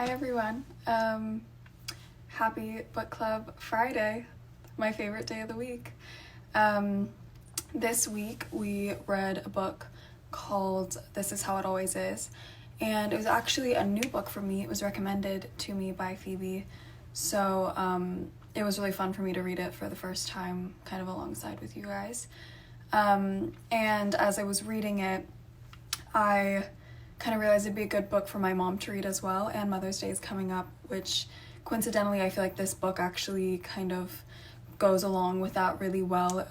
Hi everyone. Happy Book Club Friday, my favorite day of the week. This week we read a book called This Is How It Always Is, and it was actually a new book for me. It was recommended to me by Phoebe, so it was really fun for me to read it for the first time, kind of alongside with you guys. And as I was reading it, I kind of realized it'd be a good book for my mom to read as well, and Mother's Day is coming up, which coincidentally I feel like this book actually kind of goes along with that really well.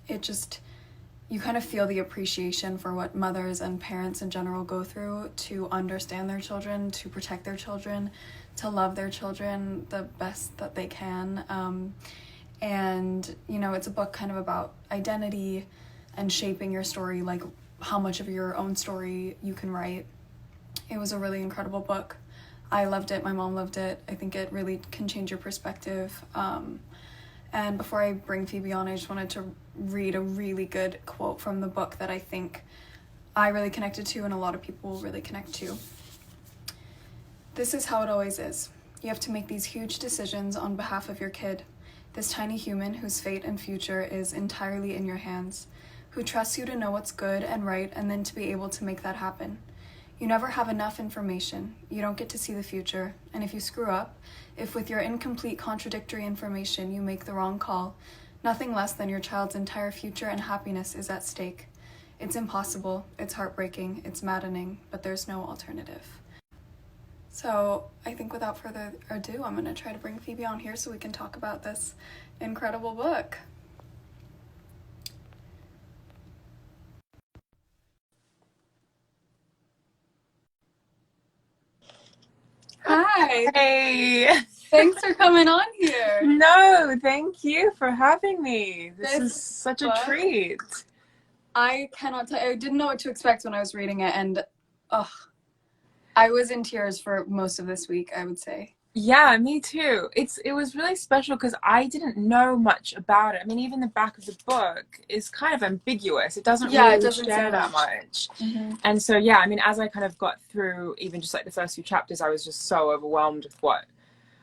You kind of feel the appreciation for what mothers and parents in general go through to understand their children, to protect their children, to love their children the best that they can. And, you know, it's a book kind of about identity and shaping your story, like how much of your own story you can write. It was a really incredible book. I loved it. My mom loved it. I think it really can change your perspective. And before I bring Phoebe on, I just wanted to read a really good quote from the book that I think I really connected to and a lot of people really connect to. This is how it always is. You have to make these huge decisions on behalf of your kid, this tiny human whose fate and future is entirely in your hands, who trusts you to know what's good and right and then to be able to make that happen. You never have enough information. You don't get to see the future. And if you screw up, if with your incomplete, contradictory information you make the wrong call, nothing less than your child's entire future and happiness is at stake. It's impossible, it's heartbreaking, it's maddening, but there's no alternative. So I think without further ado, I'm going to try to bring Phoebe on here so we can talk about this incredible book. Hi. Hey. Thanks for coming on here. No, thank you for having me. This is This such a book, treat. I cannot tell. I didn't know what to expect when I was reading it, and I was in tears for most of this week, I would say. Yeah, me too. It was really special because I didn't know much about it. I mean, even the back of the book is kind of ambiguous. It doesn't Yeah, it really doesn't say share that much. Mm-hmm. And so, yeah, I mean, as I kind of got through even just like the first few chapters, I was just so overwhelmed with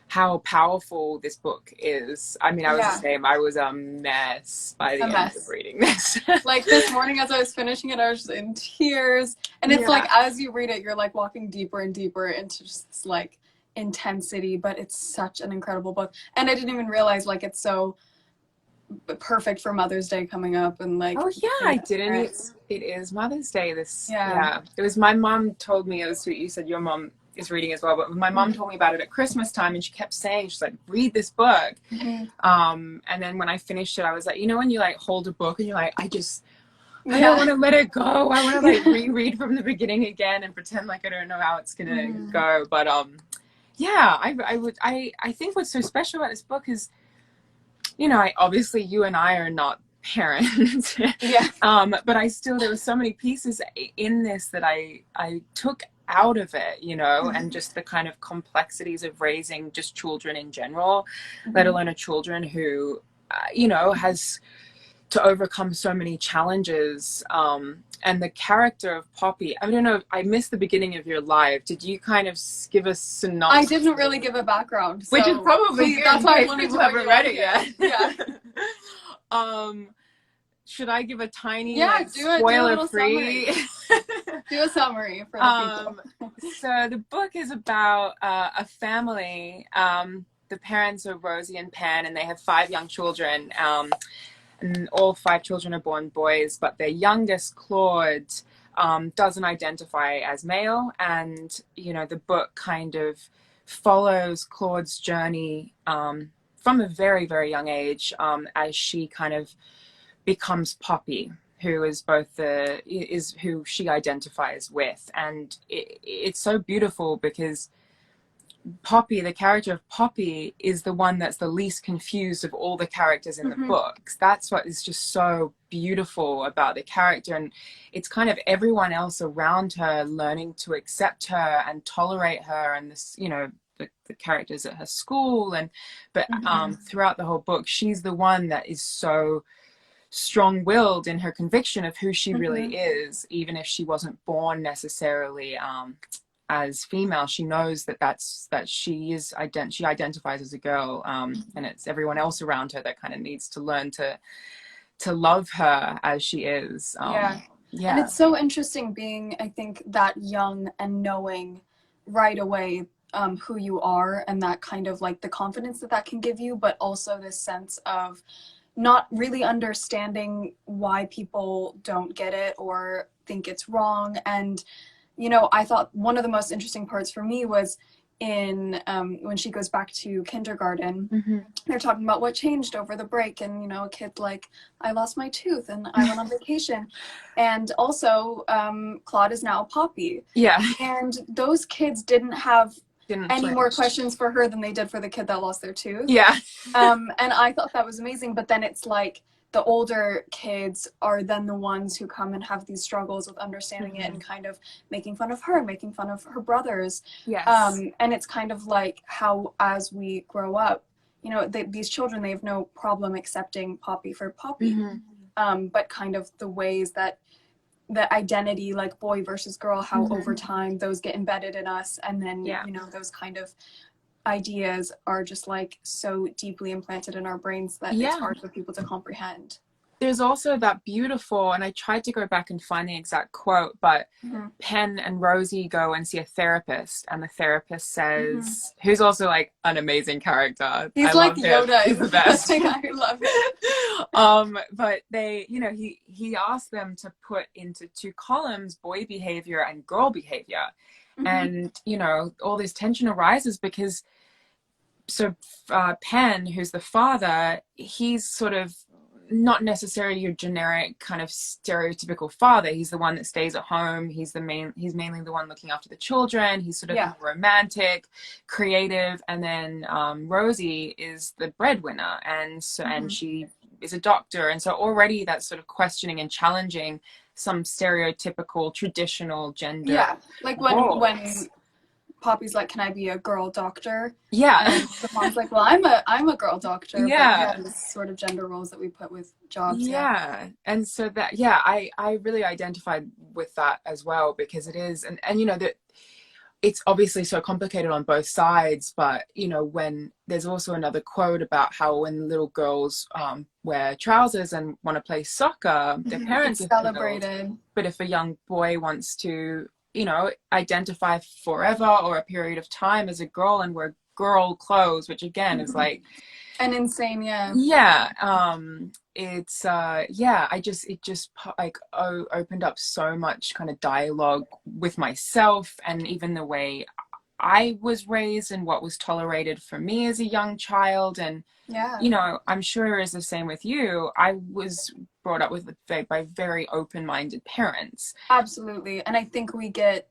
how powerful this book is. I mean, I was the same. I was a mess by the end of reading this. Like this morning as I was finishing it, I was just in tears. And it's like as you read it, you're like walking deeper and deeper into just this like intensity, but it's such an incredible book. And I didn't even realize like it's so perfect for Mother's Day coming up and like I didn't. It is Mother's Day. It was my mom told me. It was sweet. You said your mom is reading as well, but my mom told me about it at Christmas time, and she kept saying, she's like, read this book. And then when I finished it, I was like, you know, when you like hold a book and you're like, I don't want to let it go. I want to like reread from the beginning again and pretend like I don't know how it's gonna go. But I think what's so special about this book is, you know, obviously you and I are not parents. But there were so many pieces in this that I took out of it, you know, and just the kind of complexities of raising just children in general, let alone a children who, you know, has to overcome so many challenges. And the character of Poppy, I don't know, I missed the beginning of your live. Did you kind of give a synopsis? I didn't really give a background. Which is probably good. That's why I wanted people to haven't read it yet. Yeah. Should I give a tiny spoiler-free? Do a summary for the people. So the book is about a family. The parents are Rosie and Pen, and they have 5 young children. And all 5 children are born boys, but their youngest, Claude, doesn't identify as male. And, you know, the book kind of follows Claude's journey from a very, very young age as she kind of becomes Poppy, who is who she identifies with. And it's so beautiful because Poppy, the character of Poppy, is the one that's the least confused of all the characters in the books. That's what is just so beautiful about the character. And it's kind of everyone else around her learning to accept her and tolerate her, and this, you know, the characters at her school. But throughout the whole book, she's the one that is so strong-willed in her conviction of who she really is, even if she wasn't born necessarily as female, she knows that she identifies as a girl, and it's everyone else around her that kind of needs to learn to love her as she is. And it's so interesting being, I think, that young and knowing right away who you are, and that kind of like the confidence that can give you, but also this sense of not really understanding why people don't get it or think it's wrong. And, you know, I thought one of the most interesting parts for me was in when she goes back to kindergarten, they're talking about what changed over the break, and, you know, a kid like, I lost my tooth and I went on vacation. And also Claude is now a Poppy. And those kids didn't have any more questions for her than they did for the kid that lost their tooth. And I thought that was amazing. But then it's like the older kids are then the ones who come and have these struggles with understanding it, and kind of making fun of her, making fun of her brothers. And it's kind of like how, as we grow up, you know, these children, they have no problem accepting Poppy for Poppy. But kind of the ways that the identity, like boy versus girl, how over time those get embedded in us, and then you know, those kind of ideas are just like so deeply implanted in our brains that it's hard for people to comprehend. There's also that beautiful, and I tried to go back and find the exact quote, but Pen and Rosie go and see a therapist, and the therapist says, who's also like an amazing character. He's like Yoda. He's the best. I love it. But they, you know, he asked them to put into 2 columns boy behavior and girl behavior. And, you know, all this tension arises because Pen, who's the father, he's sort of not necessarily your generic kind of stereotypical father. He's the one that stays at home. He's mainly the one looking after the children. He's sort of romantic, creative, and then Rosie is the breadwinner, and so and she is a doctor, and so already that's sort of questioning and challenging some stereotypical traditional gender. Like when Poppy's like, can I be a girl doctor? And the mom's like, well, I'm a girl doctor. But this sort of gender roles that we put with jobs. And so that, I really identified with that as well, because it is, and you know, that it's obviously so complicated on both sides, but you know, when there's also another quote about how when little girls wear trousers and want to play soccer, their parents are celebrated. But if a young boy wants to, you know, identify forever or a period of time as a girl and wear girl clothes, which again is like and insane. It's it just like opened up so much kind of dialogue with myself, and even the way I was raised and what was tolerated for me as a young child. And you know, I'm sure it's the same with you. I was brought up by very open-minded parents. Absolutely. And I think we get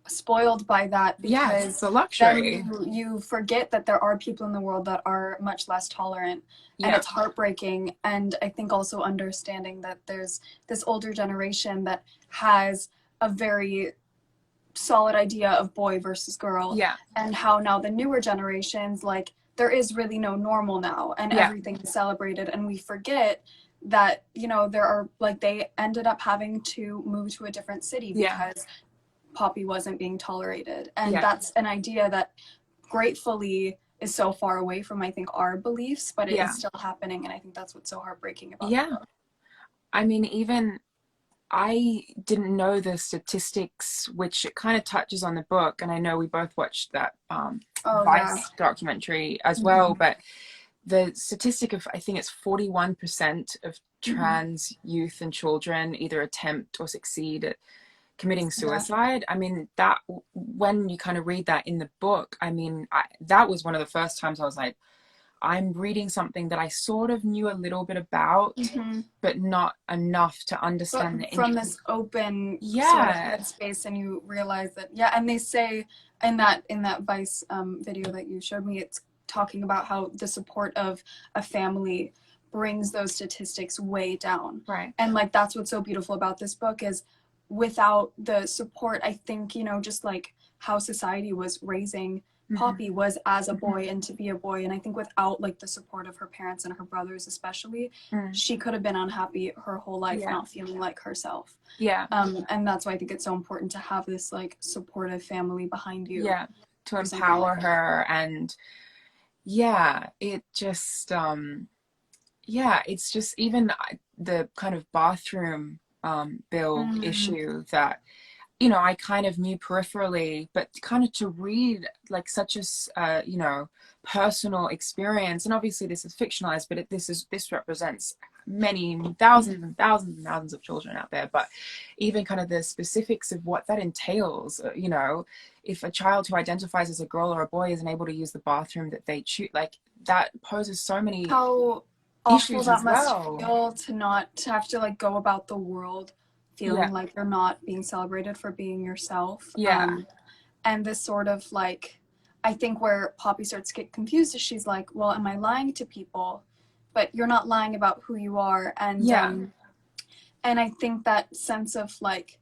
spoiled by that, because it's a luxury. Then you forget that there are people in the world that are much less tolerant, and it's heartbreaking. And I think also understanding that there's this older generation that has a very solid idea of boy versus girl, and how now the newer generations, like, there is really no normal now, and everything is celebrated, and we forget that, you know, there are, like, they ended up having to move to a different city because Poppy wasn't being tolerated, and that's an idea that gratefully is so far away from, I think, our beliefs, but it is still happening, and I think that's what's so heartbreaking about it. I mean, even I didn't know the statistics, which it kind of touches on the book, and I know we both watched that Vice documentary as well, but the statistic of, I think it's 41% of trans youth and children either attempt or succeed at committing suicide. I mean, that, when you kind of read that in the book, I mean, that was one of the first times I was like, I'm reading something that I sort of knew a little bit about, but not enough to understand the from this open sort of headspace. And you realize that, and they say in that Vice video that you showed me, it's talking about how the support of a family brings those statistics way down. And like, that's what's so beautiful about this book, is without the support, I think, you know, just like how society was raising Poppy was as a boy and to be a boy. And I think without like the support of her parents and her brothers especially, she could have been unhappy her whole life, not feeling like herself. And that's why I think it's so important to have this like supportive family behind you. To empower her. And it just it's just even the kind of bathroom bill issue that, you know, I kind of knew peripherally, but kind of to read like such a you know, personal experience, and obviously this is fictionalized, but this represents many thousands and thousands and thousands of children out there. But even kind of the specifics of what that entails, you know, if a child who identifies as a girl or a boy isn't able to use the bathroom that they choose, like that poses so many how awful issues that as must well. feel to have to like go about the world feeling like you're not being celebrated for being yourself. And this sort of like, I think where Poppy starts to get confused is she's like, well, am I lying to people? But you're not lying about who you are. And and I think that sense of like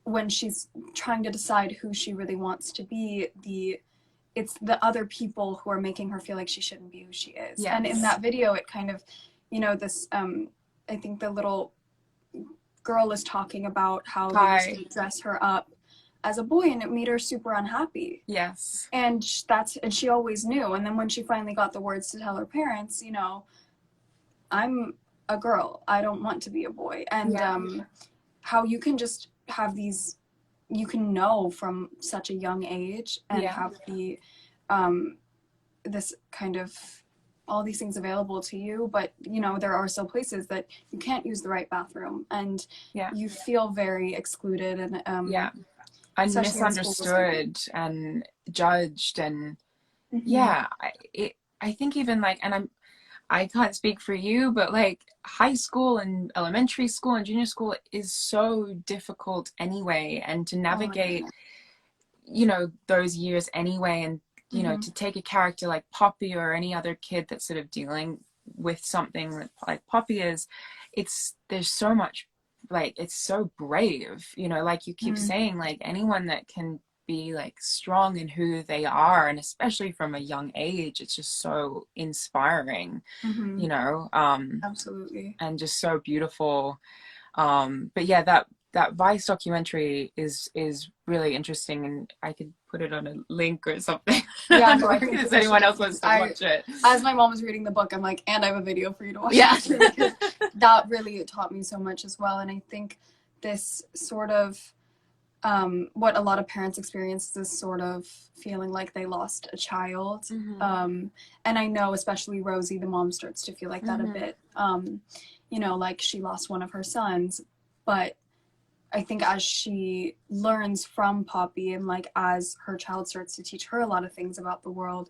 when she's trying to decide who she really wants to be, it's the other people who are making her feel like she shouldn't be who she is. And in that video, it kind of, you know, this I think the little girl is talking about how they used to dress her up as a boy and it made her super unhappy. And she always knew. And then when she finally got the words to tell her parents, you know, I'm a girl, I don't want to be a boy. And how you can just have these, you can know from such a young age and have the this kind of all these things available to you, but you know there are still places that you can't use the right bathroom and you feel very excluded and and misunderstood and judged. And I think even like, and I can't speak for you, but like high school and elementary school and junior school is so difficult anyway, and to navigate you know those years anyway, and you know, to take a character like Poppy or any other kid that's sort of dealing with something like Poppy is, there's so much, like, it's so brave, you know, like you keep saying, like anyone that can be like strong in who they are, and especially from a young age, it's just so inspiring, you know, absolutely, and just so beautiful. But yeah, that Vice documentary is really interesting, and I could put it on a link or something. Yeah, no, I think if anyone else wants to watch it. As my mom was reading the book, I'm like, and I have a video for you to watch. Because that really taught me so much as well. And I think this sort of what a lot of parents experience is this sort of feeling like they lost a child. And I know especially Rosie, the mom, starts to feel like that a bit. You know, like she lost one of her sons, but I think as she learns from Poppy and like as her child starts to teach her a lot of things about the world,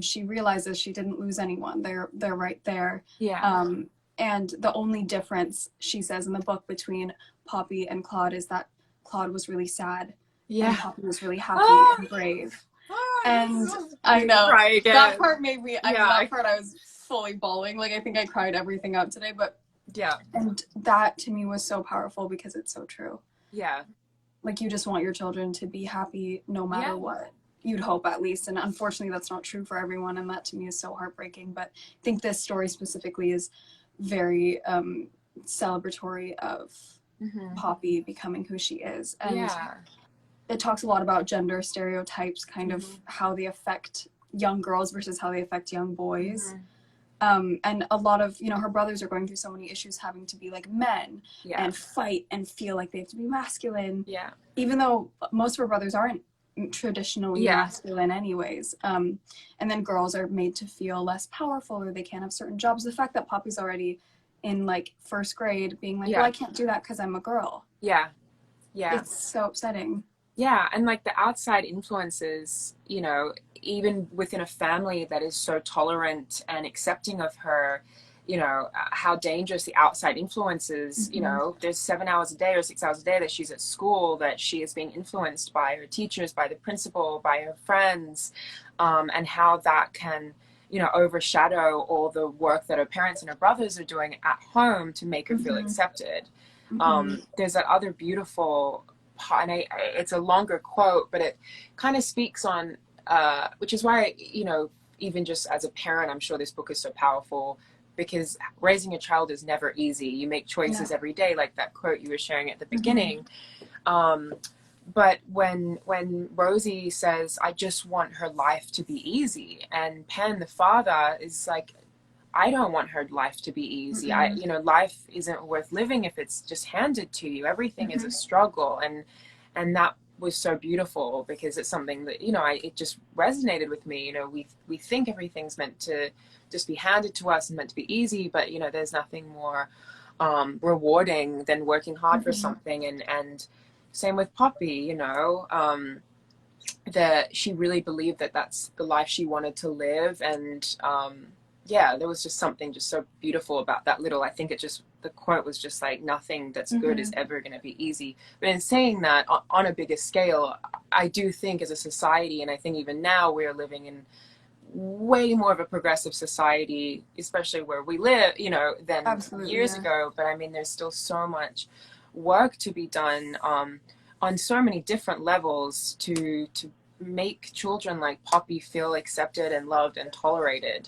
she realizes she didn't lose anyone. They're right there. And the only difference, she says in the book, between Poppy and Claude is that Claude was really sad and Poppy was really happy and brave. And I know that part made me, I mean, that part I was fully bawling. Like I think I cried everything out today, but and that to me was so powerful because it's so true. Like you just want your children to be happy no matter what. You'd hope, at least, and unfortunately that's not true for everyone, and that to me is so heartbreaking. But I think this story specifically is very celebratory of Poppy becoming who she is. And it talks a lot about gender stereotypes, kind of how they affect young girls versus how they affect young boys. And a lot of, you know, her brothers are going through so many issues having to be like men and fight and feel like they have to be masculine. Even though most of her brothers aren't traditionally masculine anyways. And then girls are made to feel less powerful, or they can't have certain jobs. The fact that Poppy's already in like first grade being like, well, I can't do that because I'm a girl. It's so upsetting. And like the outside influences, you know, even within a family that is so tolerant and accepting of her, you know, how dangerous the outside influences, you know, there's 7 hours a day or 6 hours a day that she's at school, that she is being influenced by her teachers, by the principal, by her friends, and how that can, you know, overshadow all the work that her parents and her brothers are doing at home to make her feel accepted. There's that other beautiful, and it's a longer quote, but it kind of speaks on which is why, you know, even just as a parent, I'm sure this book is so powerful, because raising a child is never easy. You make choices every day, like that quote you were sharing at the beginning. But when Rosie says, I just want her life to be easy, and Penn, the father, is like, I don't want her life to be easy. You know, life isn't worth living if it's just handed to you. Everything is a struggle. And that was so beautiful, because it's something that, you know, it just resonated with me. You know, we think everything's meant to just be handed to us and meant to be easy, but, you know, there's nothing more rewarding than working hard for something. And same with Poppy, you know, that she really believed that that's the life she wanted to live. And yeah, there was just something just so beautiful about that little, I think it just, the quote was just like, nothing that's good is ever going to be easy. But in saying that, on a bigger scale, I do think as a society, and I think even now we're living in way more of a progressive society, especially where we live, you know, than years ago. But I mean, there's still so much work to be done on so many different levels to make children like Poppy feel accepted and loved and tolerated.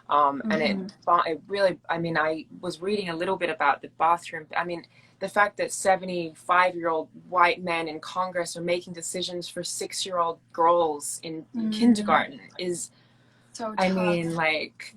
And it really, I mean, I was reading a little bit about the bathroom. I mean, the fact that 75-year-old white men in Congress are making decisions for 6-year-old girls in kindergarten is, so tough. I mean, like,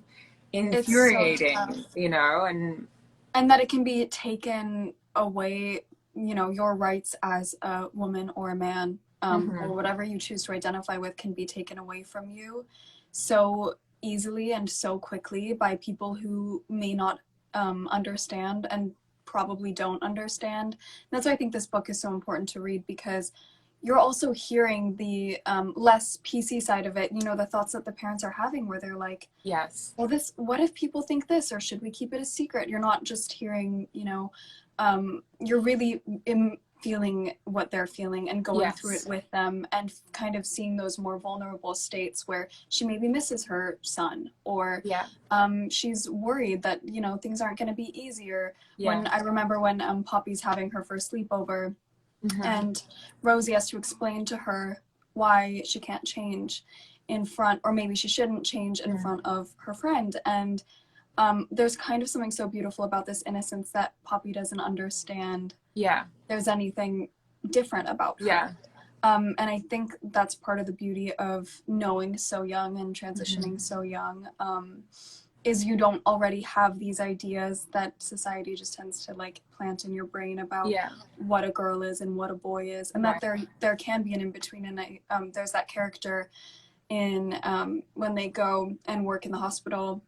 infuriating, so you know, and that it can be taken away, you know, your rights as a woman or a man, or whatever you choose to identify with, can be taken away from you so easily and so quickly by people who may not understand and probably don't understand. And that's why I think this book is so important to read, because you're also hearing the less PC side of it, you know, the thoughts that the parents are having, where they're like, yes, well, this, what if people think this, or should we keep it a secret? You're not just hearing, you know, you're really feeling what they're feeling and going through it with them, and kind of seeing those more vulnerable states where she maybe misses her son, or she's worried that, you know, things aren't going to be easier. When I remember when Poppy's having her first sleepover, and Rosie has to explain to her why she can't change in front, or maybe she shouldn't change in front of her friend. And there's kind of something so beautiful about this innocence that Poppy doesn't understand there's anything different about her. And I think that's part of the beauty of knowing so young and transitioning so young, is you don't already have these ideas that society just tends to like plant in your brain about what a girl is and what a boy is, and that there can be an in-between. And there's that character in when they go and work in the hospital,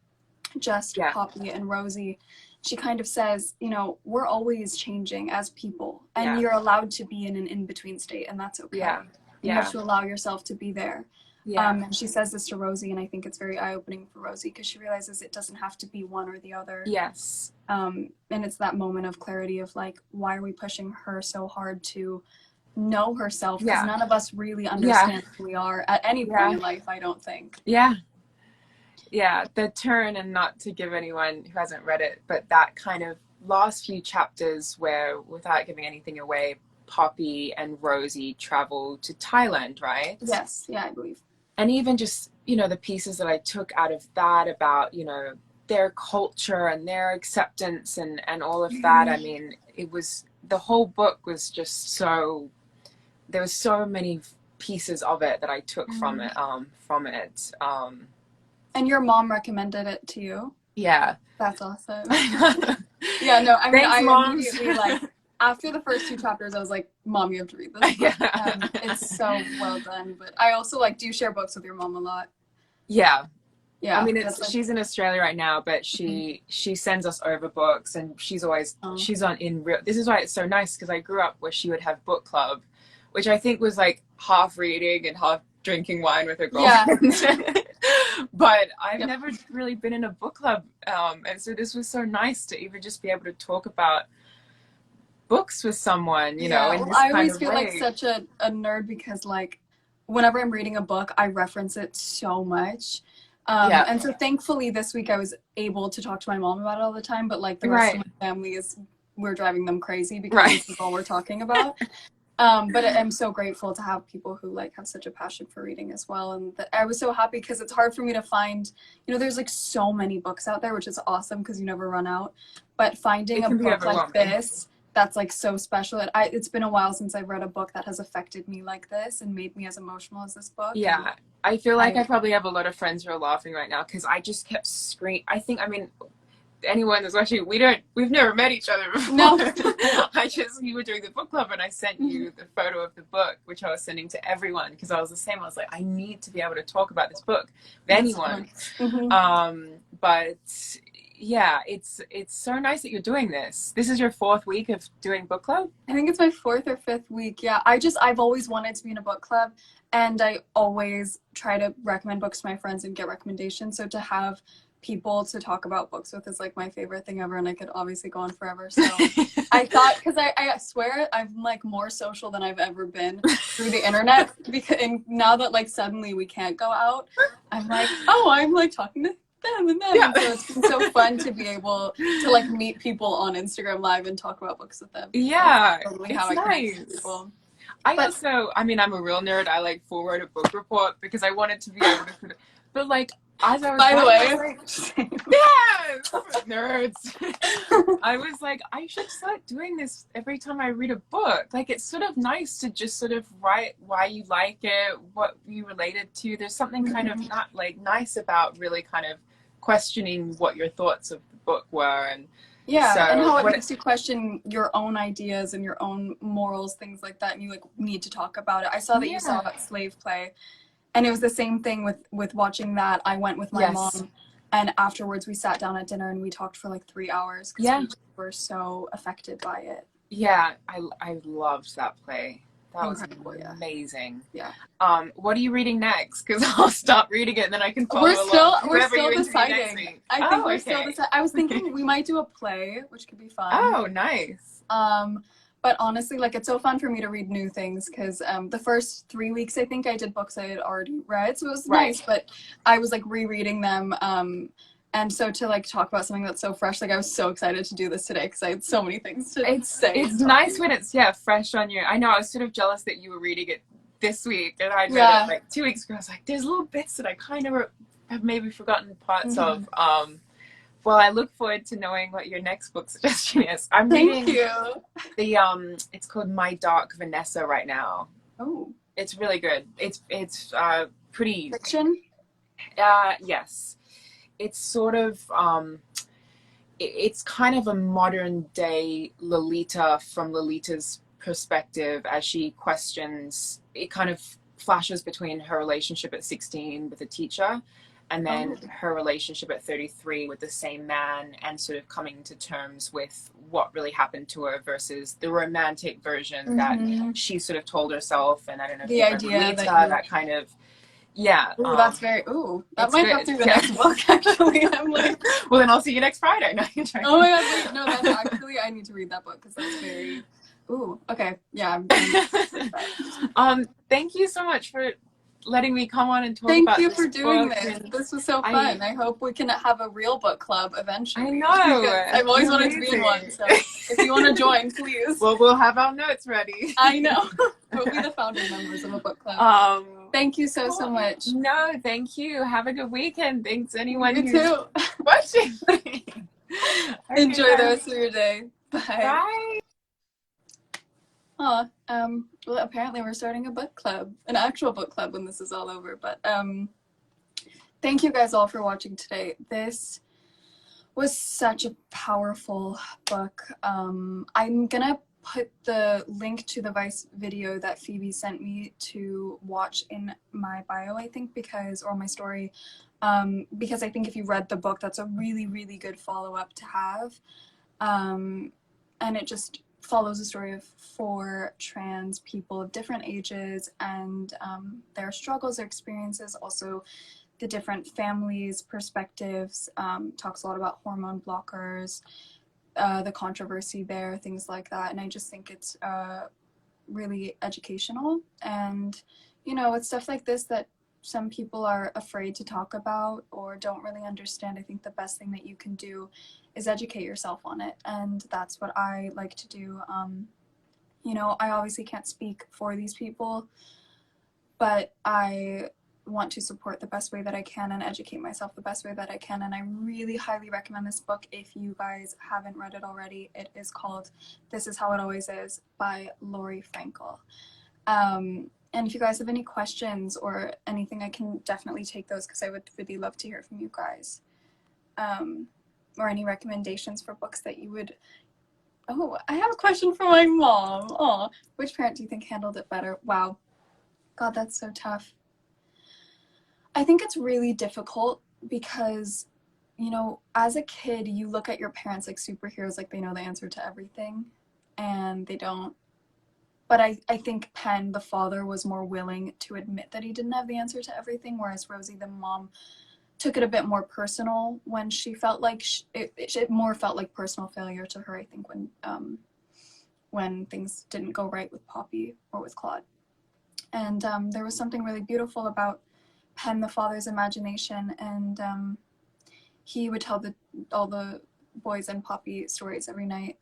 just Poppy and Rosie, she kind of says, you know, we're always changing as people, and you're allowed to be in an in-between state, and that's okay. You have to allow yourself to be there. And she says this to Rosie, and I think it's very eye-opening for Rosie, because she realizes it doesn't have to be one or the other. And it's that moment of clarity of like, why are we pushing her so hard to know herself? Because none of us really understand who we are at any point in life, I don't think. The turn, and not to give anyone who hasn't read it, but that kind of last few chapters where, without giving anything away, Poppy and Rosie travel to Thailand, right? Yes, I believe. And even just, you know, the pieces that I took out of that about, you know, their culture and their acceptance and all of that. I mean, it was, the whole book was just so, there was so many pieces of it that I took from it. And your mom recommended it to you? Yeah. That's awesome. No, I mean, Thanks, I immediately, like, after the first 2 chapters, I was like, Mom, you have to read this book. It's so well done. But I also, like, do you share books with your mom a lot? Yeah. I mean, she's in Australia right now, but she sends us over books, and she's always, she's on in real, this is why it's so nice, because I grew up where she would have book club, which I think was like half reading and half drinking wine with her girlfriends. But I've never really been in a book club, and so this was so nice to even just be able to talk about books with someone, you know, in this I kind always of feel way. like such a nerd, because like whenever I'm reading a book, I reference it so much. And so thankfully this week I was able to talk to my mom about it all the time, but like the rest of my family is, we're driving them crazy because this is all we're talking about. But I'm so grateful to have people who like have such a passion for reading as well. And I was so happy because it's hard for me to find, you know, there's like so many books out there, which is awesome because you never run out. But finding It a can be book like overwhelming. this that's like so special. It's been a while since I've read a book that has affected me like this and made me as emotional as this book. And Yeah, I feel like I I probably have a lot of friends who are laughing right now because I just kept screaming. I mean, anyone that's watching, we've never met each other before. no. You were doing the book club and I sent you the photo of the book, which I was sending to everyone because I was the same. I was like, I need to be able to talk about this book with anyone. But yeah, it's so nice that you're doing this. This is your 4th week of doing book club? I think it's my 4th or 5th week. Yeah, I've always wanted to be in a book club, and I always try to recommend books to my friends and get recommendations. So to have people to talk about books with is like my favorite thing ever, and I could obviously go on forever. So I thought, because I swear I'm like more social than I've ever been through the internet, because and now that like suddenly we can't go out, I'm like, oh, I'm like talking to them and them. Yeah. And so it's been so fun to be able to like meet people on Instagram Live and talk about books with them. Yeah, That's totally it's how I connect nice. with people. I But also, I mean, I'm a real nerd. I like forward a book report because I wanted to be able to put it, but like, as I was by the writing, I way, was like, yes, nerds. I was like, I should start doing this every time I read a book. Like, it's sort of nice to just sort of write why you like it, what you related to. There's something kind of not like nice about really kind of questioning what your thoughts of the book were. And yeah, so and how it makes you question your own ideas and your own morals, things like that, and you like need to talk about it. I saw that you saw Slave Play, and it was the same thing with watching that. I went with my mom, and afterwards we sat down at dinner and we talked for like 3 hours because we were so affected by it. Yeah, I loved that play. That Incredible, was amazing. Yeah. What are you reading next? Because I'll stop reading it and then I can follow We're along. still deciding. I think we're still deciding. I was thinking we might do a play, which could be fun. Oh, nice. But honestly, like it's so fun for me to read new things because the first 3 weeks I think I did books I had already read, so it was nice. But I was like rereading them. And so to like talk about something that's so fresh, like I was so excited to do this today because I had so many things to say. It's nice when it's fresh on you. I know I was sort of jealous that you were reading it this week and I'd read it like 2 weeks ago. I was like, there's little bits that I kind of have maybe forgotten parts of. Well, I look forward to knowing what your next book suggestion is. I'm reading the it's called My Dark Vanessa right now. Oh, it's really good. It's pretty fiction. Yes. It's sort of it's kind of a modern day Lolita from Lolita's perspective as she questions. It kind of flashes between her relationship at 16 with a teacher and then her relationship at 33 with the same man, and sort of coming to terms with what really happened to her versus the romantic version that she sort of told herself. And I don't know if the idea that kind of Ooh, that's very that might have to be the next book actually. I'm like, well then I'll see you next Friday. No, oh my god, wait, no, that's actually I need to read that book because that's very okay. Yeah, thank you so much for letting me come on and talk about this. Thank you for doing this. This was so fun. I hope we can have a real book club eventually. I know. I've always wanted to be in one, so if you want to join, please. Well, we'll have our notes ready. I know. We'll be the founding members of a book club. Thank you so much. No, thank you. Have a good weekend. Thanks anyone who's watching. Enjoy the rest of your day. Bye. Bye. Well, apparently we're starting a book club, an actual book club when this is all over. But thank you guys all for watching today. This was such a powerful book. I'm gonna put the link to the Vice video that Phoebe sent me to watch in my bio, I think, or my story, because I think if you read the book, that's a really, really good follow-up to have. And it just follows the story of 4 trans people of different ages and their struggles, their experiences, also the different families' perspectives, talks a lot about hormone blockers, the controversy there, things like that. And I just think it's really educational. And, you know, it's stuff like this that some people are afraid to talk about or don't really understand. I think the best thing that you can do is educate yourself on it. And that's what I like to do. You know, I obviously can't speak for these people, but I want to support the best way that I can and educate myself the best way that I can. And I really highly recommend this book if you guys haven't read it already. It is called This Is How It Always Is by Laurie Frankel. And if you guys have any questions or anything, I can definitely take those because I would really love to hear from you guys. Or any recommendations for books that you would... Oh, I have a question for my mom. Oh, which parent do you think handled it better? Wow. God, that's so tough. I think it's really difficult because, you know, as a kid, you look at your parents like superheroes, like they know the answer to everything, and they don't. But I think Penn, the father, was more willing to admit that he didn't have the answer to everything, whereas Rosie, the mom, took it a bit more personal when she felt like it more felt like personal failure to her, I think, when things didn't go right with Poppy or with Claude. And there was something really beautiful about Penn, the father's imagination, and he would tell all the boys and Poppy stories every night.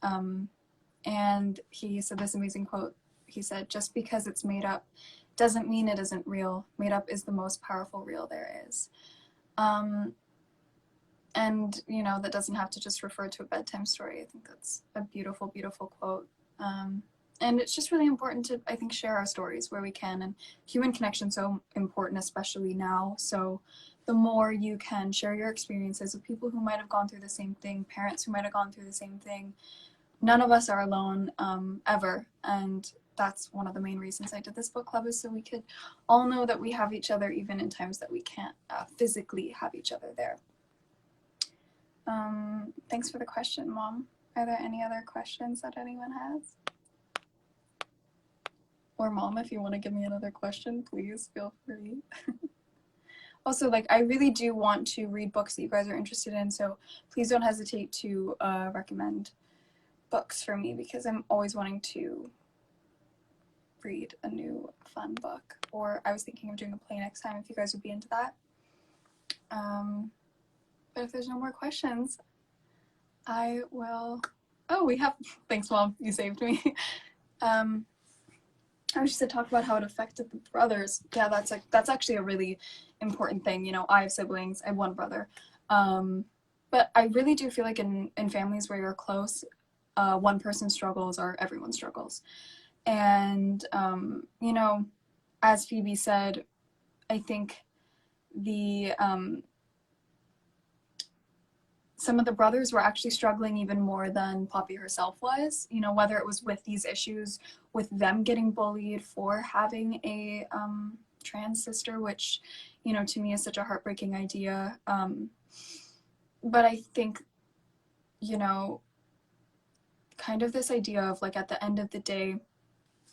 And he said this amazing quote. He said, "Just because it's made up doesn't mean it isn't real. Made up is the most powerful real there is." And, you know, that doesn't have to just refer to a bedtime story. I think that's a beautiful, beautiful quote. And it's just really important to, I think, share our stories where we can. And human connection is so important, especially now. So the more you can share your experiences with people who might have gone through the same thing, parents who might have gone through the same thing, none of us are alone, ever. And that's one of the main reasons I did this book club, is so we could all know that we have each other even in times that we can't physically have each other there. Thanks for the question, Mom. Are there any other questions that anyone has? Or Mom, if you want to give me another question, please feel free. Also, like, I really do want to read books that you guys are interested in, so please don't hesitate to recommend books for me, because I'm always wanting to read a new fun book. Or I was thinking of doing a play next time if you guys would be into that. But if there's no more questions, I will... Oh, we have... Thanks, Mom. You saved me. I was just to talk about how it affected the brothers. Yeah, that's actually a really important thing. You know, I have siblings. I have one brother. But I really do feel like in families where you're close, one person struggles or everyone struggles. And, you know, as Phoebe said, I think some of the brothers were actually struggling even more than Poppy herself was, you know, whether it was with these issues, with them getting bullied for having a trans sister, which, you know, to me is such a heartbreaking idea. But I think, you know, kind of this idea of, like, at the end of the day,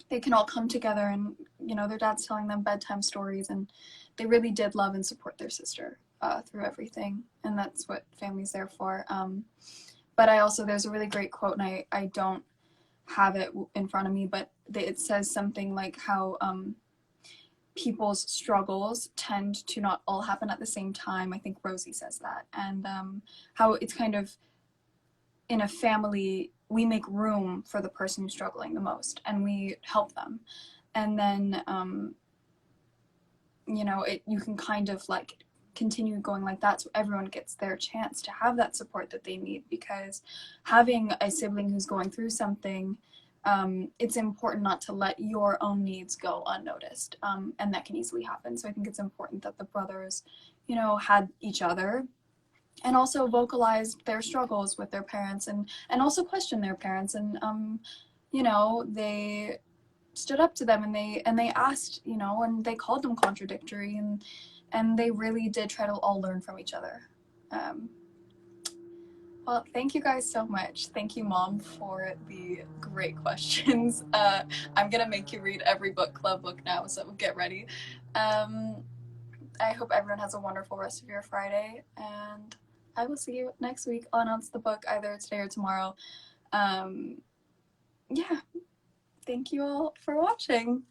they can all come together and, you know, their dad's telling them bedtime stories, and they really did love and support their sister through everything, and that's what family's there for. But I also, there's a really great quote, and I don't have it in front of me, but it says something like how people's struggles tend to not all happen at the same time. I think Rosie says that, and how it's kind of, in a family, we make room for the person who's struggling the most, and we help them. And then, you know, you can kind of, like, continue going like that, so everyone gets their chance to have that support that they need, because having a sibling who's going through something, it's important not to let your own needs go unnoticed, and that can easily happen. So I think it's important that the brothers, you know, had each other, and also vocalized their struggles with their parents, and also questioned their parents, and you know, they stood up to them, and they asked, you know, and they called them contradictory, and they really did try to all learn from each other. Well, thank you guys so much. Thank you, Mom, for the great questions. I'm gonna make you read every book club book now, so get ready. I hope everyone has a wonderful rest of your Friday, and I will see you next week. I'll announce the book either today or tomorrow. Yeah, thank you all for watching.